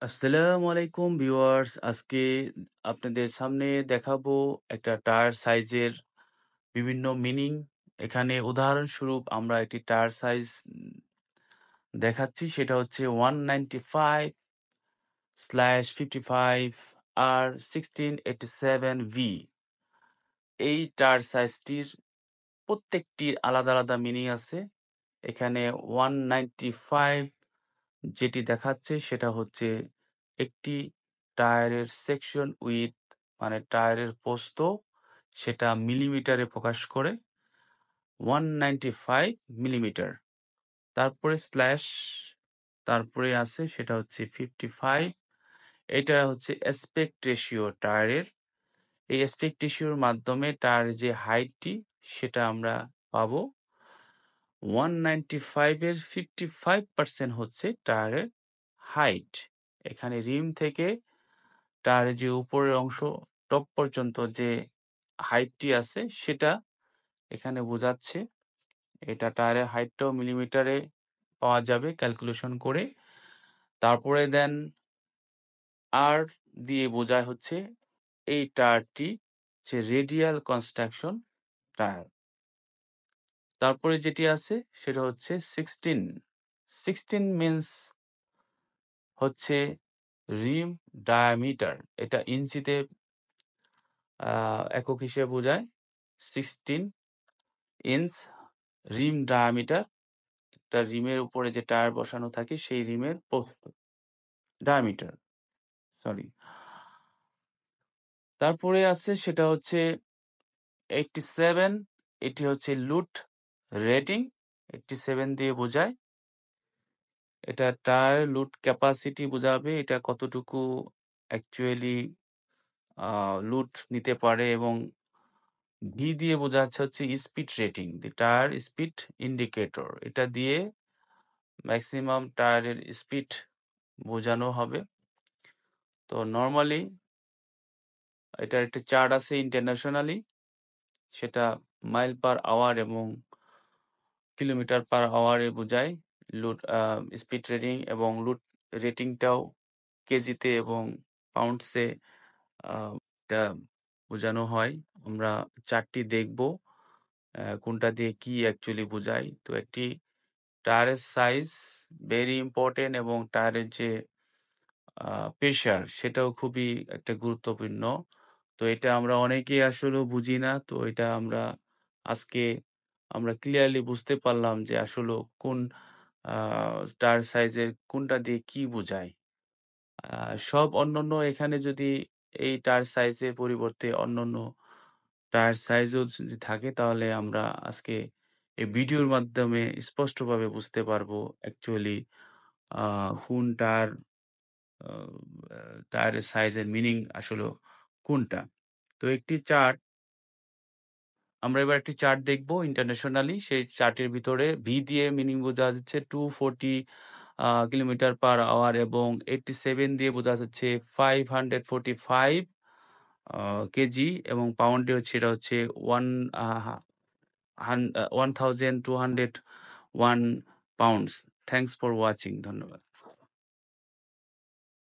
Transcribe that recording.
আসসালামু আলাইকুম ভিউয়ার্স। আজকে আপনাদের সামনে দেখাবো একটা টায়ার সাইজের বিভিন্ন মিনিং। এখানে উদাহরণস্বরূপ আমরা একটি টায়ার সাইজ দেখাচ্ছি, সেটা হচ্ছে 195/55 আর 1687V। এই টায়ার সাইজটির প্রত্যেকটির আলাদা আলাদা মিনিং আছে। এখানে 195 যেটি দেখাচ্ছে সেটা হচ্ছে একটি টায়ারের সেকশন উইথ, মানে টায়ারের প্রস্থ, সেটা মিলিমিটারে প্রকাশ করে 195 মিলিমিটার। তারপরে স্ল্যাশ, তারপরে আছে সেটা হচ্ছে 55। এটা হচ্ছে অ্যাসপেক্ট রেশিও টায়ারের। এই অ্যাসপেক্ট রেশিওর মাধ্যমে টায়ারের যে হাইটটি সেটা আমরা পাবো। 195-এর 55% হচ্ছে টায়ারের হাইট। এখানে রিম থেকে টায়ারের যে উপরের অংশ টপ পর্যন্ত যে হাইটটি আছে সেটা এখানে বোঝাচ্ছে। এটা টায়ারের হাইটটাও মিলিমিটারে পাওয়া যাবে ক্যালকুলেশন করে। তারপরে দেন আর দিয়ে বোঝায় হচ্ছে এই টায়ারটি যে রেডিয়াল কনস্ট্রাকশন টায়ার। তারপরে যেটি আছে সেটা হচ্ছে 16 মিনস হচ্ছে রিম ডায়ামিটার। এটা ইঞ্চিতে একক হিসেবে বোঝায়। 16 ইঞ্চ রিম ডায়ামিটার, একটা রিমের উপরে যে টায়ার বসানো থাকে সেই রিমের প্রস্থ, ডায়ামিটার, সরি। তারপরে আছে সেটা হচ্ছে 87, এটি হচ্ছে লুট রেটিং, 87 দিয়ে বোঝায়। এটা টায়ার লুট ক্যাপাসিটি বোঝাবে, এটা কতটুকু অ্যাকচুয়ালি লুট নিতে পারে। এবং ভি দিয়ে বোঝাচ্ছে হচ্ছে স্পিড রেটিং, দি টায়ার স্পিড ইন্ডিকেটর। এটা দিয়ে ম্যাক্সিমাম টায়ারের স্পিড বোঝানো হবে। তো নর্মালি এটার একটা চার্ট আছে ইন্টারন্যাশনালি, সেটা মাইল পার আওয়ার এবং কিলোমিটার পার আওয়ারে বোঝায় লুট স্পিড রেটিং, এবং লুট রেটিংটাও কেজিতে এবং পাউন্ডসে এটা বোঝানো হয়। আমরা চারটি দেখব কোনটা দিয়ে কি অ্যাকচুয়ালি বোঝায়। তো একটি টায়ারের সাইজ ভেরি ইম্পর্টেন্ট, এবং টায়ারের যে প্রেশার সেটাও খুবই একটা গুরুত্বপূর্ণ। তো এটা আমরা অনেকেই আসলে বুঝি না। তো এটা আজকে আমরা ক্লিয়ারলি বুঝতে পারলাম যে আসলে কোন টায়ার সাইজের কোনটা দিয়ে কি বোঝায়। সব অন্যান্য এখানে যদি এই টায়ার সাইজের পরিবর্তে অন্যান্য টায়ার সাইজও যদি থাকে তাহলে আমরা আজকে এই ভিডিওর মাধ্যমে স্পষ্টভাবে বুঝতে পারবো অ্যাকচুয়ালি কোন টায়ারের সাইজের মিনিং আসলে কোনটা। তো একটি চার্ট, আমরা এবার একটি চার্ট দেখবো ইন্টারন্যাশনালি। সেই চার্টের ভিতরে ভি দিয়ে মিনিং বোঝা যাচ্ছে 240 কিলোমিটার পার আওয়ার, এবং 87 দিয়ে বোঝা যাচ্ছে 545 কেজি, এবং পাউন্ডে হচ্ছে এটা হচ্ছে 1201 পাউন্ডস। থ্যাংকস ফর ওয়াচিং, ধন্যবাদ।